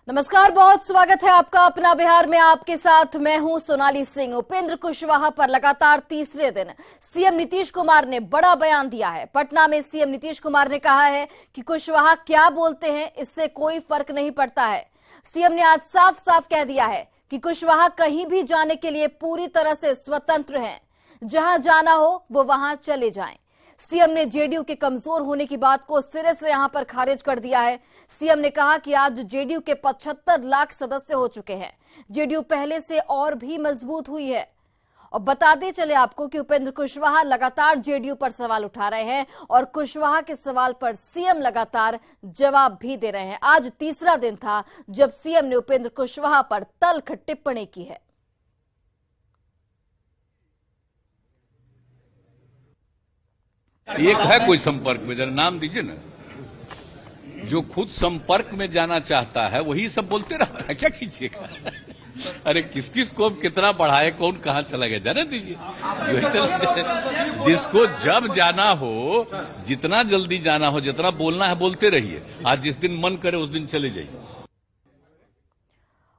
नमस्कार, बहुत स्वागत है आपका अपना बिहार में। आपके साथ मैं हूं सोनाली सिंह। उपेंद्र कुशवाहा पर लगातार तीसरे दिन सीएम नीतीश कुमार ने बड़ा बयान दिया है। पटना में सीएम नीतीश कुमार ने कहा है कि कुशवाहा क्या बोलते हैं इससे कोई फर्क नहीं पड़ता है। सीएम ने आज साफ साफ कह दिया है कि कुशवाहा कहीं भी जाने के लिए पूरी तरह से स्वतंत्र हैं। जहां जाना हो वो वहां चले जाएं। सीएम ने जेडीयू के कमजोर होने की बात को सिरे से यहां पर खारिज कर दिया है। सीएम ने कहा कि आज जेडीयू के 75 लाख सदस्य हो चुके हैं। जेडीयू पहले से और भी मजबूत हुई है। और बताते चले आपको कि उपेंद्र कुशवाहा लगातार जेडीयू पर सवाल उठा रहे हैं और कुशवाहा के सवाल पर सीएम लगातार जवाब भी दे रहे हैं। आज तीसरा दिन था जब सीएम ने उपेंद्र कुशवाहा पर तल्ख टिप्पणी की है। एक है कोई संपर्क में, जरा नाम दीजिए ना। जो खुद संपर्क में जाना चाहता है वही सब बोलते रहता है, क्या कीजिएगा। अरे किस किस को कितना बढ़ाए, कौन कहां चला गया, जाने दीजिए। जो चला जाए, जिसको जब जाना हो, जितना जल्दी जाना हो, जितना बोलना है बोलते रहिए। आज जिस दिन मन करे उस दिन चले जाइए।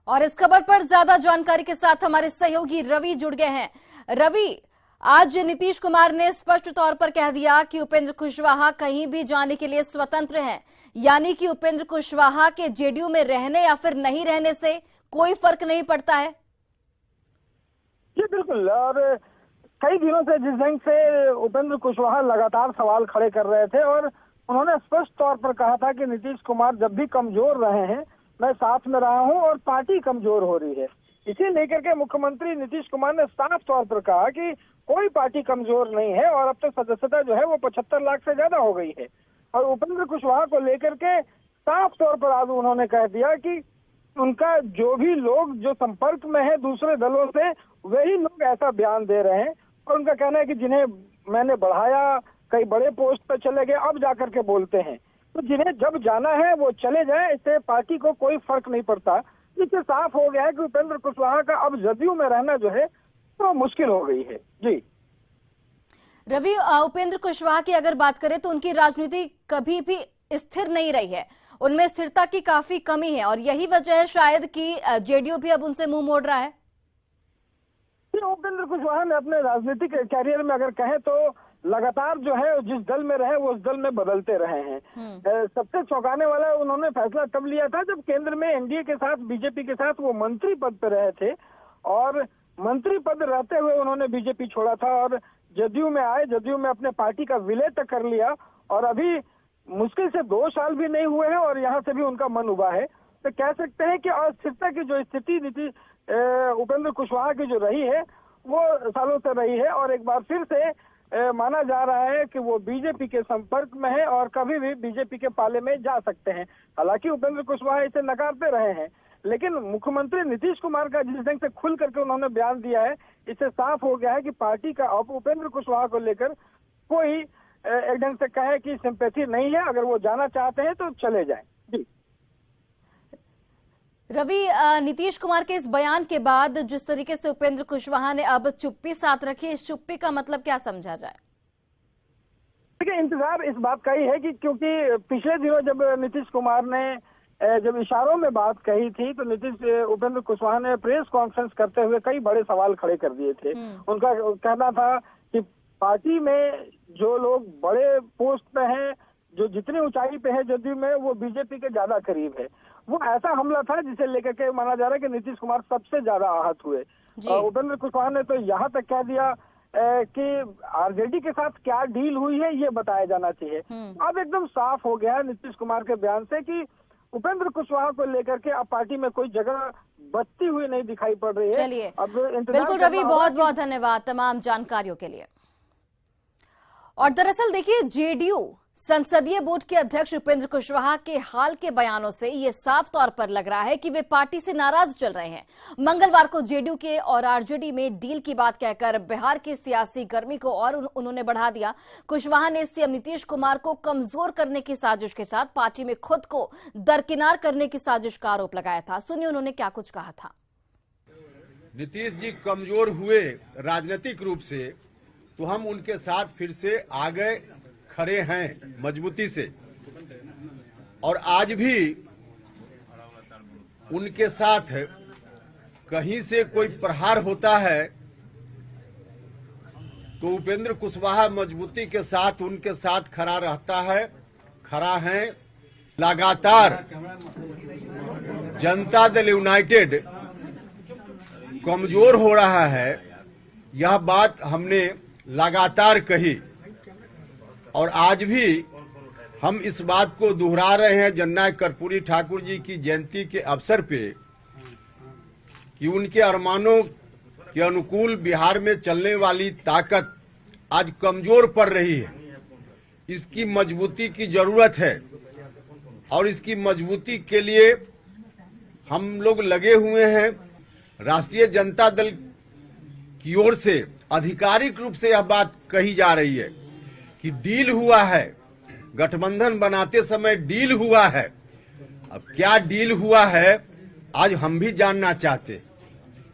और इस खबर पर ज्यादा जानकारी के साथ हमारे सहयोगी रवि जुड़ गए हैं। रवि, आज नीतीश कुमार ने स्पष्ट तौर पर कह दिया कि उपेंद्र कुशवाहा कहीं भी जाने के लिए स्वतंत्र हैं, यानी कि उपेंद्र कुशवाहा के जेडीयू में रहने या फिर नहीं रहने से कोई फर्क नहीं पड़ता है। जी बिल्कुल। और कई दिनों से जिस ढंग से उपेंद्र कुशवाहा लगातार सवाल खड़े कर रहे थे और उन्होंने स्पष्ट तौर पर कहा था कि नीतीश कुमार जब भी कमजोर रहे हैं मैं साथ में रहा हूं और पार्टी कमजोर हो रही है। इसे लेकर के मुख्यमंत्री नीतीश कुमार ने साफ तौर पर कहा कि कोई पार्टी कमजोर नहीं है और अब तक सदस्यता जो है वो 75 लाख से ज्यादा हो गई है। और उपेंद्र कुशवाहा को लेकर के साफ तौर पर आज उन्होंने कह दिया कि उनका जो भी लोग जो संपर्क में है दूसरे दलों से, वही लोग ऐसा बयान दे रहे हैं। और उनका कहना है कि जिन्हें मैंने बढ़ाया, कई बड़े पोस्ट पर चले गए, अब जाकर के बोलते हैं। तो जिन्हें जब जाना है वो चले जाए, इससे पार्टी को कोई फर्क नहीं पड़ता। इससे साफ हो गया है कि उपेंद्र कुशवाहा का अब जदयू में रहना जो है तो मुश्किल हो गई है। जी रवि, उपेंद्र कुशवाहा की अगर बात करें तो उनकी राजनीति कभी भी स्थिर नहीं रही है। उनमें स्थिरता की काफी कमी है और यही वजह है शायद कि जेडीयू भी अब उनसे मुंह मोड़ रहा है। उपेंद्र कुशवाहा ने अपने राजनीतिक कैरियर में अगर कहें तो लगातार जो है जिस दल में रहे वो उस दल में बदलते रहे हैं। सबसे चौंकाने वाला उन्होंने फैसला तब लिया था जब केंद्र में एनडीए के साथ, बीजेपी के साथ वो मंत्री पद पर रहे थे और मंत्री पद रहते हुए उन्होंने बीजेपी छोड़ा था और जदयू में आए। जदयू में अपने पार्टी का विलय तक कर लिया और अभी मुश्किल से 2 साल भी नहीं हुए हैं और यहाँ से भी उनका मन उबा है। तो कह सकते हैं कि अस्थिरता की जो स्थिति उपेंद्र कुशवाहा की जो रही है वो सालों से रही है और एक बार फिर से माना जा रहा है कि वो बीजेपी के संपर्क में है और कभी भी बीजेपी के पाले में जा सकते हैं। हालांकि उपेंद्र कुशवाहा इसे नकारते रहे हैं, लेकिन मुख्यमंत्री नीतीश कुमार का जिस ढंग से खुल करके उन्होंने बयान दिया है, इससे साफ हो गया है कि पार्टी का अब उपेंद्र कुशवाहा को लेकर कोई एक ढंग से कहे कि सिंपैथी नहीं है। अगर वो जाना चाहते हैं तो चले जाएं। जी रवि, नीतीश कुमार के इस बयान के बाद जिस तरीके से उपेंद्र कुशवाहा ने अब चुप्पी साथ रखी, इस चुप्पी का मतलब क्या समझा जाए? देखिए, इंतजार इस बात का ही है कि क्योंकि पिछले दिनों जब नीतीश कुमार ने जब इशारों में बात कही थी तो उपेंद्र कुशवाहा ने प्रेस कॉन्फ्रेंस करते हुए कई बड़े सवाल खड़े कर दिए थे। उनका कहना था कि पार्टी में जो लोग बड़े पोस्ट पे हैं, जो जितनी ऊंचाई पे है जदयू में, वो बीजेपी के ज्यादा करीब है। वो ऐसा हमला था जिसे लेकर के माना जा रहा है कि नीतीश कुमार सबसे ज्यादा आहत हुए। उपेंद्र कुशवाहा ने तो यहाँ तक कह दिया कि आरजेडी के साथ क्या डील हुई है ये बताया जाना चाहिए। अब एकदम साफ हो गया है नीतीश कुमार के बयान से कि उपेंद्र कुशवाहा को लेकर के अब पार्टी में कोई जगह बचती हुई नहीं दिखाई पड़ रही है। चलिए, अब बिल्कुल रवि, बहुत बहुत धन्यवाद तमाम जानकारियों के लिए। और दरअसल देखिए, जेडीयू संसदीय बोर्ड के अध्यक्ष उपेंद्र कुशवाहा के हाल के बयानों से ये साफ तौर पर लग रहा है कि वे पार्टी से नाराज चल रहे हैं। मंगलवार को जेडीयू के और आरजेडी में डील की बात कहकर बिहार की सियासी गर्मी को और उन्होंने बढ़ा दिया। कुशवाहा ने सीएम नीतीश कुमार को कमजोर करने की साजिश के साथ पार्टी में खुद को दरकिनार करने की साजिश का आरोप लगाया था। सुनिए उन्होंने क्या कुछ कहा था। नीतीश जी कमजोर हुए राजनीतिक रूप से तो हम उनके साथ फिर से आगे खड़े हैं मजबूती से और आज भी उनके साथ कहीं से कोई प्रहार होता है तो उपेंद्र कुशवाहा मजबूती के साथ उनके साथ खड़ा रहता है, खड़ा है। लगातार जनता दल यूनाइटेड कमजोर हो रहा है, यह बात हमने लगातार कही और आज भी हम इस बात को दोहरा रहे हैं जननायक कर्पूरी ठाकुर जी की जयंती के अवसर पे कि उनके अरमानों के अनुकूल बिहार में चलने वाली ताकत आज कमजोर पड़ रही है। इसकी मजबूती की जरूरत है और इसकी मजबूती के लिए हम लोग लगे हुए हैं। राष्ट्रीय जनता दल की ओर से आधिकारिक रूप से यह बात कही जा रही है कि डील हुआ है, गठबंधन बनाते समय डील हुआ है। अब क्या डील हुआ है आज हम भी जानना चाहते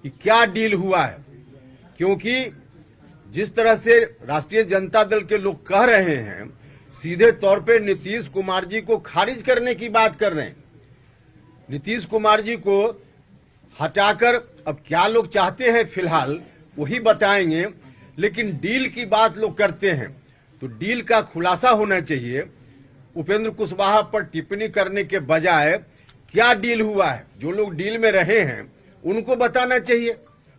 कि क्या डील हुआ है, क्योंकि जिस तरह से राष्ट्रीय जनता दल के लोग कह रहे हैं सीधे तौर पे नीतीश कुमार जी को खारिज करने की बात कर रहे हैं। नीतीश कुमार जी को हटाकर अब क्या लोग चाहते हैं फिलहाल वही बताएंगे, लेकिन डील की बात लोग करते हैं तो डील का खुलासा होना चाहिए। उपेंद्र कुशवाहा पर टिप्पणी करने के बजाय क्या डील हुआ है, जो लोग डील में रहे हैं उनको बताना चाहिए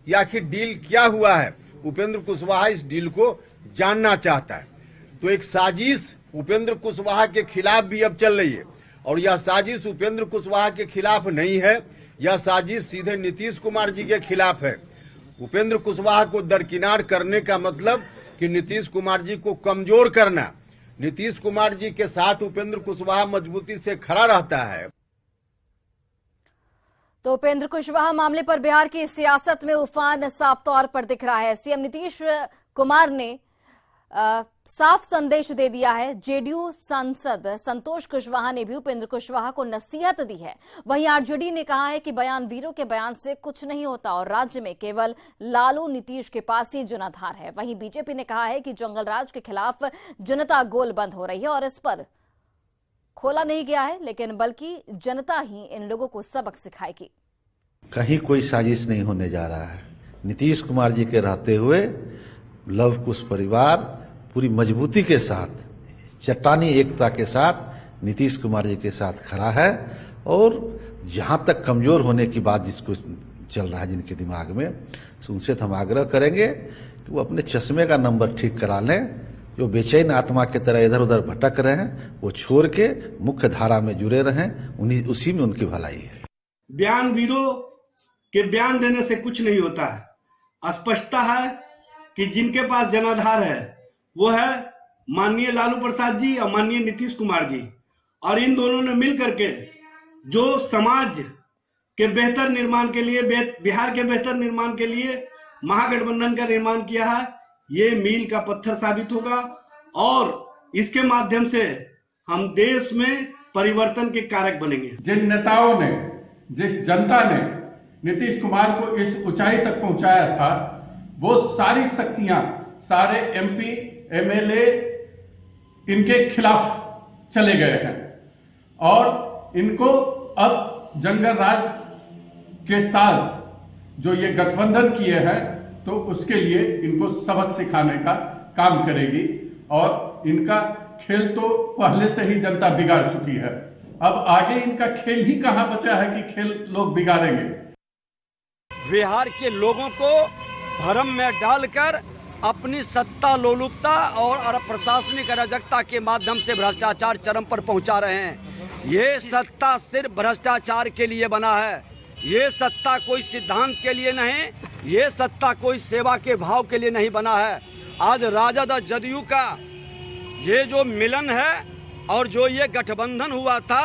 कि आखिर डील क्या हुआ है। उपेंद्र कुशवाहा इस डील को जानना चाहता है। तो एक साजिश उपेंद्र कुशवाहा के खिलाफ भी अब चल रही है और यह साजिश उपेंद्र कुशवाहा के खिलाफ नहीं है, यह साजिश सीधे नीतीश कुमार जी के खिलाफ है। उपेंद्र कुशवाहा को दरकिनार करने का मतलब कि नीतीश कुमार जी को कमजोर करना। नीतीश कुमार जी के साथ उपेंद्र कुशवाहा मजबूती से खड़ा रहता है। तो उपेंद्र कुशवाहा मामले पर बिहार की सियासत में उफान साफ तौर पर दिख रहा है। सीएम नीतीश कुमार ने साफ संदेश दे दिया है। जेडीयू सांसद संतोष कुशवाहा ने भी उपेंद्र कुशवाहा को नसीहत दी है। वहीं आरजेडी ने कहा है कि बयानवीरों के बयान से कुछ नहीं होता और राज्य में केवल लालू नीतीश के पास ही जनाधार है। वहीं बीजेपी ने कहा है कि जंगलराज के खिलाफ जनता गोलबंद हो रही है और इस पर खोला नहीं गया है, लेकिन बल्कि जनता ही इन लोगों को सबक सिखाएगी। कहीं कोई साजिश नहीं होने जा रहा है। नीतीश कुमार जी के रहते हुए लव कुश परिवार पूरी मजबूती के साथ, चट्टानी एकता के साथ नीतीश कुमार जी के साथ खड़ा है और जहां तक कमजोर होने की बात जिसको चल रहा है जिनके दिमाग में, उनसे तो हम आग्रह करेंगे कि वो अपने चश्मे का नंबर ठीक करा लें। जो बेचैन आत्मा की तरह इधर उधर भटक रहे हैं वो छोड़ के मुख्य धारा में जुड़े रहें, उसी में उनकी भलाई है। बयानवीरों के बयान देने से कुछ नहीं होता है। स्पष्टता है कि जिनके पास जनाधार है वो है माननीय लालू प्रसाद जी और माननीय नीतीश कुमार जी, और इन दोनों ने मिलकर के जो समाज के बेहतर निर्माण के लिए, बिहार के बेहतर निर्माण के लिए महागठबंधन का निर्माण किया है। ये मील का पत्थर साबित होगा और इसके माध्यम से हम देश में परिवर्तन के कारक बनेंगे। जिन नेताओं ने, जिस जनता ने नीतीश कुमार को इस ऊंचाई तक पहुंचाया था, वो सारी शक्तियां, सारे एमपी एमएलए इनके खिलाफ चले गए हैं और इनको अब जंगल राज के साथ जो ये गठबंधन किए हैं तो उसके लिए इनको सबक सिखाने का काम करेगी और इनका खेल तो पहले से ही जनता बिगाड़ चुकी है। अब आगे इनका खेल ही कहां बचा है कि खेल लोग बिगाड़ेंगे। बिहार के लोगों को भ्रम में डालकर अपनी सत्ता लोलुपता और प्रशासनिक अराजकता के माध्यम से भ्रष्टाचार चरम पर पहुंचा रहे हैं। ये सत्ता सिर्फ भ्रष्टाचार के लिए बना है। ये सत्ता कोई सिद्धांत के लिए नहीं, ये सत्ता कोई सेवा के भाव के लिए नहीं बना है। आज राजद और जदयू का ये जो मिलन है और जो ये गठबंधन हुआ था,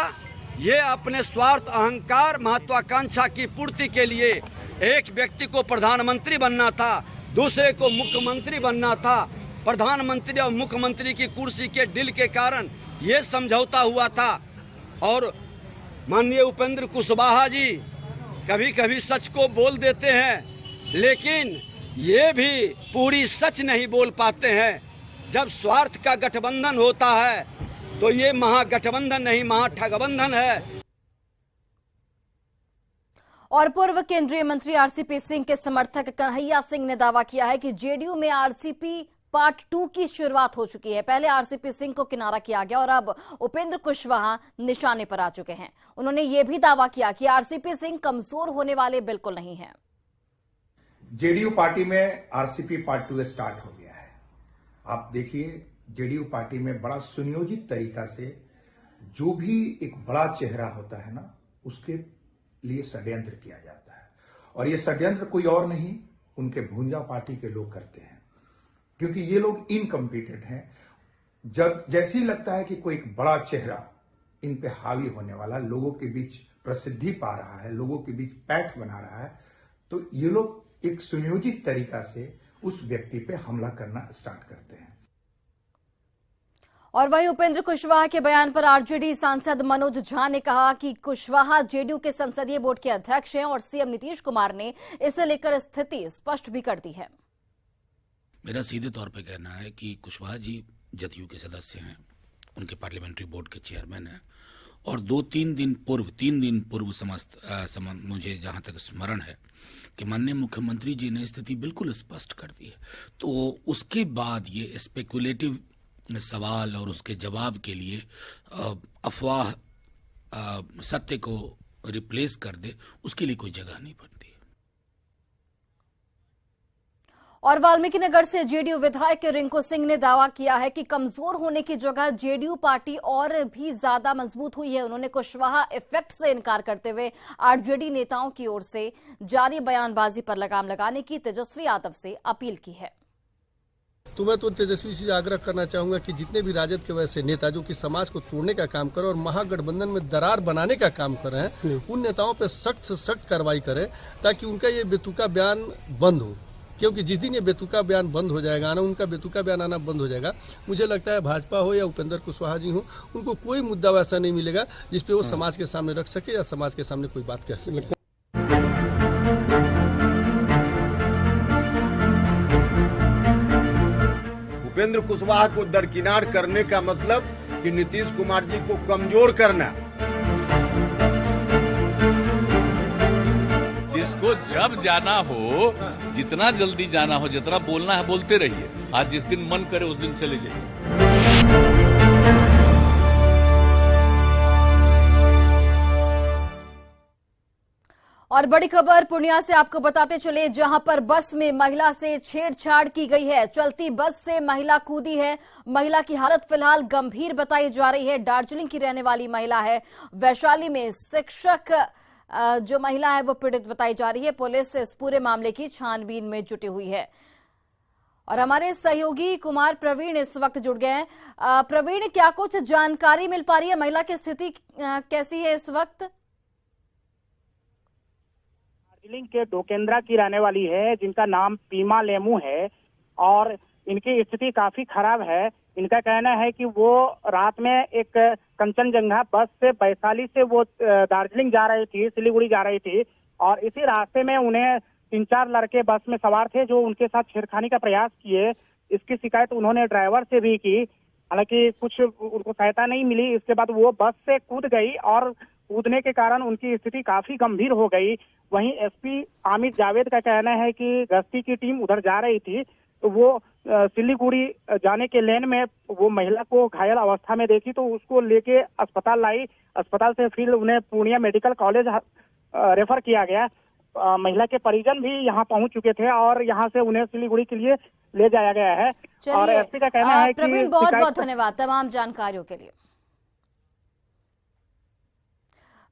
ये अपने स्वार्थ, अहंकार, महत्वाकांक्षा की पूर्ति के लिए एक व्यक्ति को प्रधानमंत्री बनना था, दूसरे को मुख्यमंत्री बनना था। प्रधानमंत्री और मुख्यमंत्री की कुर्सी के डील के कारण ये समझौता हुआ था और माननीय उपेंद्र कुशवाहा जी कभी कभी सच को बोल देते हैं, लेकिन ये भी पूरी सच नहीं बोल पाते हैं। जब स्वार्थ का गठबंधन होता है तो ये महागठबंधन नहीं, महाठगबंधन है। और पूर्व केंद्रीय मंत्री आरसीपी सिंह के समर्थक कन्हैया सिंह ने दावा किया है कि जेडीयू में आरसीपी पार्ट 2 की शुरुआत हो चुकी है। पहले आरसीपी सिंह को किनारा किया गया और अब उपेंद्र कुशवाहा निशाने पर आ चुके हैं। उन्होंने ये भी दावा किया कि आरसीपी सिंह कमजोर होने वाले बिल्कुल नहीं हैं। जेडीयू पार्टी में आरसीपी पार्ट 2 स्टार्ट हो गया है। आप देखिए, जेडीयू पार्टी में बड़ा सुनियोजित तरीका से जो भी एक बड़ा चेहरा होता है ना, उसके लिए षड्यंत्र किया जाता है। और ये षड्यंत्र कोई और नहीं, उनके भूंजा पार्टी के लोग करते हैं, क्योंकि ये लोग इनकम्पिटेंट हैं। जब जैसे ही लगता है कि कोई एक बड़ा चेहरा इन पे हावी होने वाला, लोगों के बीच प्रसिद्धि पा रहा है, लोगों के बीच पैठ बना रहा है, तो ये लोग एक सुनियोजित तरीका से उस व्यक्ति पे हमला करना स्टार्ट करते हैं। और वहीं उपेंद्र कुशवाहा के बयान पर आरजेडी सांसद मनोज झा ने कहा कि कुशवाहा जेडीयू के संसदीय बोर्ड के अध्यक्ष हैं और सीएम नीतीश कुमार ने इसे लेकर स्थिति स्पष्ट भी कर दी है। मेरा सीधे तौर पे कहना है कि कुशवाहा जी जदयू के सदस्य हैं, उनके पार्लियामेंट्री बोर्ड के चेयरमैन हैं और 3 दिन पूर्व मुझे जहां तक स्मरण है कि माननीय मुख्यमंत्री जी ने स्थिति बिल्कुल स्पष्ट कर दी है। तो उसके बाद ये स्पेकुलेटिव सवाल और उसके जवाब के लिए अफवाह सत्य को रिप्लेस कर दे, उसके लिए कोई जगह नहीं पड़ती। और वाल्मीकिनगर से जेडीयू विधायक रिंकू सिंह ने दावा किया है कि कमजोर होने की जगह जेडीयू पार्टी और भी ज्यादा मजबूत हुई है। उन्होंने कुशवाहा इफेक्ट से इनकार करते हुए आरजेडी नेताओं की ओर से जारी बयानबाजी पर लगाम लगाने की तेजस्वी यादव से अपील की है। तो मैं तो तेजस्वी से आग्रह करना चाहूंगा कि जितने भी राजद के वैसे नेता जो कि समाज को तोड़ने का काम करें और महागठबंधन में दरार बनाने का काम कर रहे हैं, उन नेताओं पर सख्त से सख्त कार्रवाई करें ताकि उनका ये बेतुका बयान बंद हो। क्योंकि जिस दिन ये बेतुका बयान बंद हो जाएगा ना, उनका बेतुका बयान आना बंद हो जाएगा, मुझे लगता है भाजपा हो या उपेंद्र कुशवाहा जी हो, उनको कोई मुद्दा वैसा नहीं मिलेगा जिसपे वो समाज के सामने रख सके या समाज के सामने कोई बात कह सके। उपेंद्र कुशवाहा को दरकिनार करने का मतलब कि नीतीश कुमार जी को कमजोर करना। जिसको जब जाना हो, जितना जल्दी जाना हो, जितना बोलना है बोलते रहिए। आज जिस दिन मन करे उस दिन चले जाइए। और बड़ी खबर पूर्णिया से आपको बताते चले, जहां पर बस में महिला से छेड़छाड़ की गई है। चलती बस से महिला कूदी है। महिला की हालत फिलहाल गंभीर बताई जा रही है। दार्जिलिंग की रहने वाली महिला है। वैशाली में शिक्षक जो महिला है वो पीड़ित बताई जा रही है। पुलिस इस पूरे मामले की छानबीन में जुटी हुई है और हमारे सहयोगी कुमार प्रवीण इस वक्त जुड़ गए हैं। प्रवीण, क्या कुछ जानकारी मिल पा रही है? महिला की स्थिति कैसी है इस वक्त? दार्जिलिंग के डोकेंद्रा की रहने वाली है, जिनका नाम पीमा लेमू है और इनकी स्थिति काफी खराब है। इनका कहना है कि वो रात में एक कंचनजंगा बस से वैशाली से वो दार्जिलिंग जा रही थी, सिलीगुड़ी जा रही थी और इसी रास्ते में उन्हें 3-4 लड़के बस में सवार थे जो उनके साथ छेड़खानी का प्रयास किए। इसकी शिकायत उन्होंने ड्राइवर से भी की, हालांकि कुछ उनको सहायता नहीं मिली। इसके बाद वो बस से कूद गई और कूदने के कारण उनकी स्थिति काफी गंभीर हो गई। वहीं एसपी आमिर जावेद का कहना है कि गश्ती की टीम उधर जा रही थी तो वो सिलीगुड़ी जाने के लेन में वो महिला को घायल अवस्था में देखी तो उसको लेके अस्पताल लाई। अस्पताल से फिर उन्हें पूर्णिया मेडिकल कॉलेज रेफर किया गया। महिला के परिजन भी यहाँ पहुंच चुके थे और यहाँ से उन्हें सिलीगुड़ी के लिए ले जाया गया है। और एसपी का कहना है कि प्रवीण, बहुत बहुत धन्यवाद तमाम जानकारियों के लिए।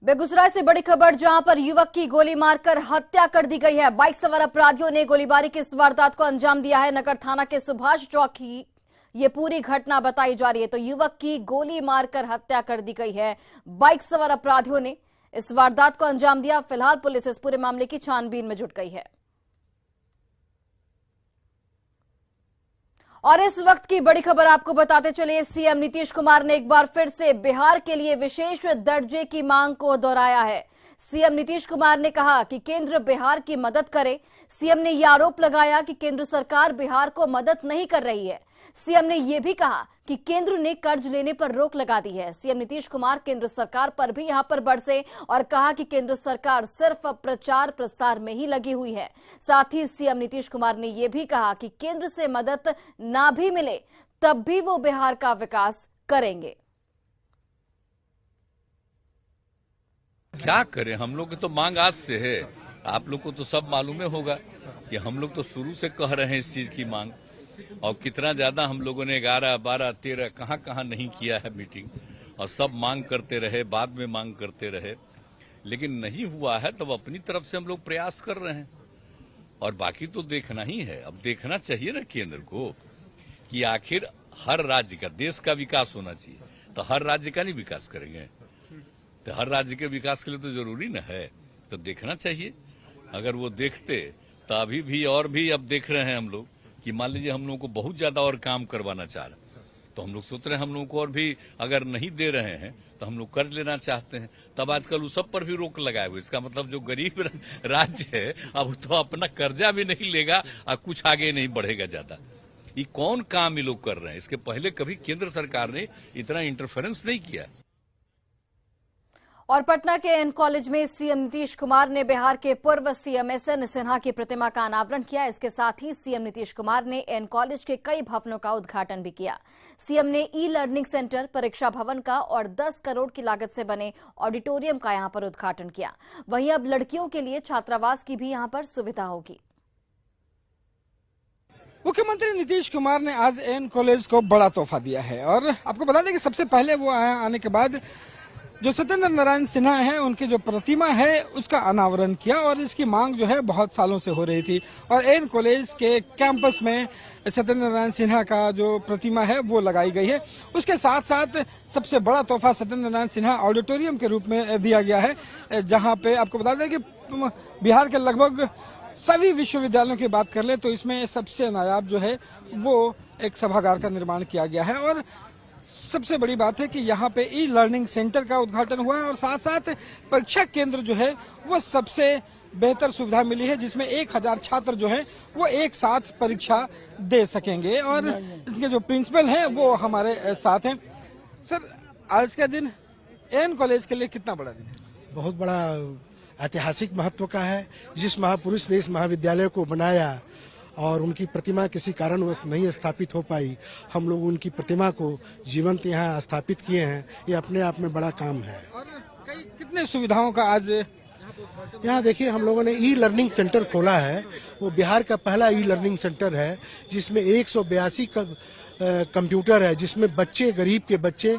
बेगूसराय से बड़ी खबर, जहां पर युवक की गोली मारकर हत्या कर दी गई है। बाइक सवार अपराधियों ने गोलीबारी की इस वारदात को अंजाम दिया है। नगर थाना के सुभाष चौक की ये पूरी घटना बताई जा रही है। तो युवक की गोली मारकर हत्या कर दी गई है। बाइक सवार अपराधियों ने इस वारदात को अंजाम दिया। फिलहाल पुलिस इस पूरे मामले की छानबीन में जुट गई है। और इस वक्त की बड़ी खबर आपको बताते चलिए, सीएम नीतीश कुमार ने एक बार फिर से बिहार के लिए विशेष दर्जे की मांग को दोहराया है। सीएम नीतीश कुमार ने कहा कि केंद्र बिहार की मदद करे। सीएम ने यह आरोप लगाया कि केंद्र सरकार बिहार को मदद नहीं कर रही है। सीएम ने यह भी कहा कि केंद्र ने कर्ज लेने पर रोक लगा दी है। सीएम नीतीश कुमार केंद्र सरकार पर भी यहां पर बरसे और कहा कि केंद्र सरकार सिर्फ प्रचार प्रसार में ही लगी हुई है। साथ ही सीएम नीतीश कुमार ने यह भी कहा कि केंद्र से मदद ना भी मिले तब भी वो बिहार का विकास करेंगे। क्या करें, हम लोग की तो मांग आज से है। आप लोग को तो सब मालूम होगा कि हम लोग तो शुरू से कह रहे हैं इस चीज की मांग, और कितना ज्यादा हम लोगों ने 11, 12, 13 कहां नहीं किया है मीटिंग, और सब मांग करते रहे, बाद में मांग करते रहे, लेकिन नहीं हुआ है। तब अपनी तरफ से हम लोग प्रयास कर रहे हैं, और बाकी तो देखना ही है। अब देखना चाहिए ना केंद्र को कि आखिर हर राज्य का, देश का विकास होना चाहिए, तो हर राज्य का नहीं विकास करेंगे, तो हर राज्य के विकास के लिए तो जरूरी न है, तो देखना चाहिए। अगर वो देखते तो अभी भी और भी अब देख रहे हैं हम लोग कि मान लीजिए हम लोगों को बहुत ज्यादा और काम करवाना चाह रहे, तो हम लोग सोच रहे हैं हम लोगों को और भी अगर नहीं दे रहे हैं तो हम लोग कर्ज लेना चाहते हैं। तब आजकल उस सब पर भी रोक लगाए हुए। इसका मतलब जो गरीब राज्य है अब तो अपना कर्जा भी नहीं लेगा और कुछ आगे नहीं बढ़ेगा ज्यादा। ये कौन काम ये लोग कर रहे हैं? इसके पहले कभी केंद्र सरकार ने इतना इंटरफेरेंस नहीं किया। और पटना के एन कॉलेज में सीएम नीतीश कुमार ने बिहार के पूर्व सीएम एसएन सिन्हा की प्रतिमा का अनावरण किया। इसके साथ ही सीएम नीतीश कुमार ने एन कॉलेज के कई भवनों का उद्घाटन भी किया। सीएम ने ई लर्निंग सेंटर, परीक्षा भवन का और 10 करोड़ की लागत से बने ऑडिटोरियम का यहां पर उद्घाटन किया। वहीं अब लड़कियों के लिए छात्रावास की भी यहां पर सुविधा होगी। मुख्यमंत्री नीतीश कुमार ने आज एन कॉलेज को बड़ा तोहफा दिया है, और आपको बता दें कि सबसे पहले वो आने के बाद जो सत्येंद्र नारायण सिन्हा हैं उनकी जो प्रतिमा है उसका अनावरण किया। और इसकी मांग जो है बहुत सालों से हो रही थी, और एन कॉलेज के कैंपस में सत्येंद्र नारायण सिन्हा का जो प्रतिमा है वो लगाई गई है। उसके साथ साथ सबसे बड़ा तोहफा सत्येंद्र नारायण सिन्हा ऑडिटोरियम के रूप में दिया गया है, जहां पे आपको बता दें कि बिहार के लगभग सभी विश्वविद्यालयों की बात कर ले तो इसमें सबसे नायाब जो है वो एक सभागार का निर्माण किया गया है। और सबसे बड़ी बात है कि यहाँ पे ई लर्निंग सेंटर का उद्घाटन हुआ है, और साथ साथ परीक्षा केंद्र जो है वो सबसे बेहतर सुविधा मिली है, जिसमें 1000 छात्र जो है वो एक साथ परीक्षा दे सकेंगे। और इसके जो प्रिंसिपल हैं वो हमारे साथ हैं। सर, आज का दिन एन कॉलेज के लिए कितना बड़ा दिन है? बहुत बड़ा ऐतिहासिक महत्व का है। जिस महापुरुष ने इस महाविद्यालय को बनाया और उनकी प्रतिमा किसी कारणवश नहीं स्थापित हो पाई, हम लोग उनकी प्रतिमा को जीवंत यहाँ स्थापित किए हैं। ये अपने आप में बड़ा काम है। और कितने सुविधाओं का आज यहाँ देखिए, हम लोगों ने ई लर्निंग सेंटर खोला है। वो बिहार का पहला ई लर्निंग सेंटर है, जिसमें 182 कंप्यूटर है, जिसमें बच्चे, गरीब के बच्चे,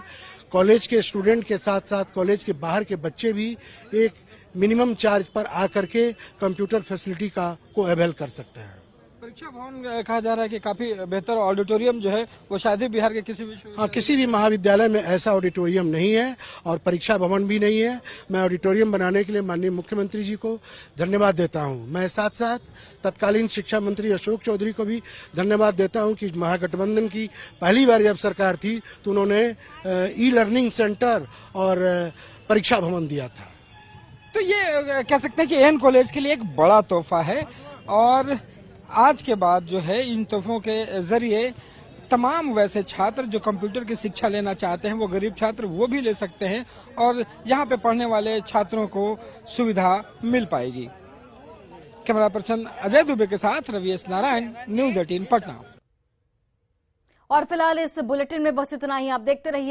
कॉलेज के स्टूडेंट के साथ साथ कॉलेज के बाहर के बच्चे भी एक मिनिमम चार्ज पर आकर के कंप्यूटर फैसिलिटी को अवेल कर सकते हैं। परीक्षा भवन कहा जा रहा है कि काफी बेहतर ऑडिटोरियम जो है वो शायद ही बिहार के किसी भी महाविद्यालय में ऐसा ऑडिटोरियम नहीं है, और परीक्षा भवन भी नहीं है। मैं ऑडिटोरियम बनाने के लिए माननीय मुख्यमंत्री जी को धन्यवाद देता हूं। मैं साथ साथ तत्कालीन शिक्षा मंत्री अशोक चौधरी को भी धन्यवाद देता हूं कि महागठबंधन की पहली बार जब सरकार थी तो उन्होंने ई लर्निंग सेंटर और परीक्षा भवन दिया था। तो ये कह सकते हैं कि एन कॉलेज के लिए एक बड़ा तोहफा है, और आज के बाद जो है इन तोहफों के जरिए तमाम वैसे छात्र जो कंप्यूटर की शिक्षा लेना चाहते हैं, वो गरीब छात्र वो भी ले सकते हैं, और यहाँ पे पढ़ने वाले छात्रों को सुविधा मिल पाएगी। कैमरा पर्सन अजय दुबे के साथ रविएस नारायण, न्यूज़ 18 पटना। और फिलहाल इस बुलेटिन में बस इतना ही। आप देखते रहिए